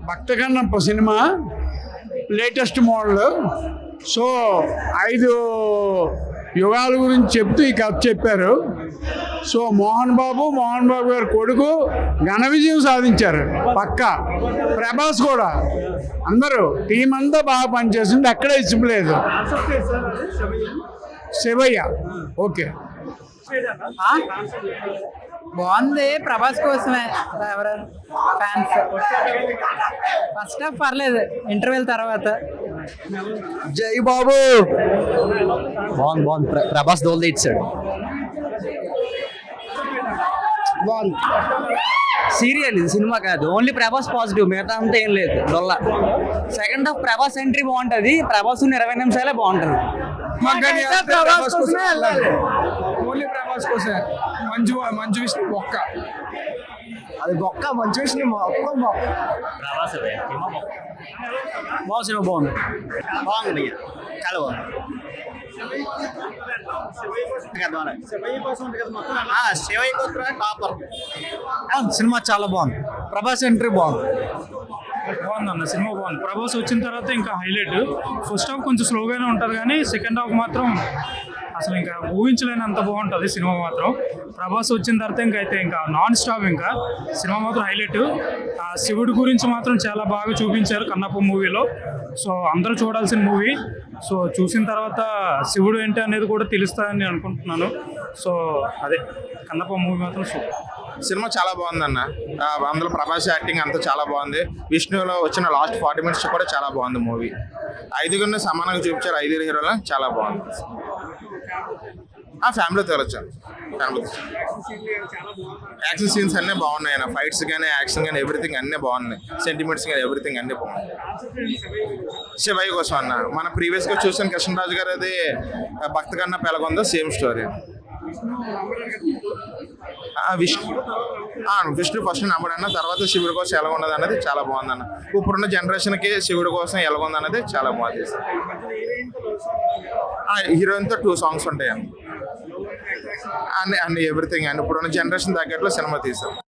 భక్త Kannappa cinema latest model. So 5 యుగాల గురించి చెప్తూ ఈ కథ చెప్పారు. సో మోహన్ బాబు గారి కొడుకు ఘన విజయం సాధించారు పక్కా. ప్రభాస్ కూడా, అందరూ టీం అంతా బాగా పనిచేసింది, ఎక్కడ ఇచ్చిపోలేదు. శివయ్య ఓకే, బాగుంది. ప్రభాస్ కోసమే ఎవరు ఫ్యాన్స్. ఫస్ట్ హాఫ్ పర్లేదు, ఇంటర్వెల్ తర్వాత. జై బాబు బాగుంది. ప్రభాస్ దోల్ది ఇచ్చాడు. బాగుంది. సీరియల్ ఇది, సినిమా కాదు. ఓన్లీ ప్రభాస్ పాజిటివ్, మిగతా అంతా ఏం లేదు డొల్ల. సెకండ్ హాఫ్ ప్రభాస్ ఎంట్రీ బాగుంటది. ప్రభాస్ 20 నిమిషాలే బాగుంటది. ఓన్లీ ప్రభాస్ కోసమే. మంచు విష్ణు బొక్క, అది బొక్క. మంచి విషయం మొత్తం బొక్క. ప్రభాస్ బాగా సినిమా బాగుంది. బాగుంది, చాలా బాగుంది. సినిమా చాలా బాగుంది. ప్రభాస్ ఎంట్రీ బాగుంది. బాగుందన్న, సినిమా బాగుంది. ప్రభాస్ వచ్చిన తర్వాత ఇంకా హైలైట్. ఫస్ట్ హాఫ్ కొంచెం స్లోగానే ఉంటుంది కానీ సెకండ్ హాఫ్ మాత్రం అసలు ఇంకా ఊహించలేనంత బాగుంటుంది సినిమా మాత్రం. ప్రభాస్ వచ్చిన తర్వాత ఇంకా నాన్ స్టాప్. ఇంకా సినిమా మాత్రం హైలైట్. ఆ శివుడి గురించి మాత్రం చాలా బాగా చూపించారు కన్నప్ప మూవీలో. సో అందరూ చూడాల్సిన మూవీ. సో చూసిన తర్వాత శివుడు ఏంటి అనేది కూడా తెలుస్తుందని నేను అనుకుంటున్నాను. సో అదే కన్నప్ప మూవీ మాత్రం సూపర్. సినిమా చాలా బాగుందన్న. అందులో ప్రభాస్ యాక్టింగ్ అంతా చాలా బాగుంది. విష్ణులో వచ్చిన లాస్ట్ 40 మినిట్స్ కూడా చాలా బాగుంది మూవీ. 5గురిని సమానంగా చూపించారు, 5 హీరోలు. చాలా బాగుంది. ఫ్యామిలీతో వెళ్ళొచ్చాను. యాక్షన్ సీన్స్ అన్నీ బాగున్నాయి అన్న. ఫైట్స్ కానీ, యాక్షన్ కానీ, ఎవ్రీథింగ్ అన్నీ బాగున్నాయి. సెంటిమెంట్స్ కానీ ఎవ్రీథింగ్ అన్నీ బాగున్నాయి. శివయ్య కోసం అన్న, మన ప్రీవియస్గా చూసిన కృష్ణరాజు గారు అది భక్త కన్నా పెలగొందో సేమ్ స్టోరీ. విష్ణు ఫస్ట్ నమ్మడన్న, తర్వాత శివుడి కోసం ఎలాగుండదు అన్నది చాలా బాగుందన్న. ఇప్పుడున్న జనరేషన్కి శివుడి కోసం ఎలాగుంది అన్నది చాలా బాగుంది. హీరోయిన్తో 2 సాంగ్స్ ఉంటాయి అన్ని ఎవ్రీథింగ్. ఇప్పుడున్న జనరేషన్ తగ్గట్లు సినిమా తీసాం.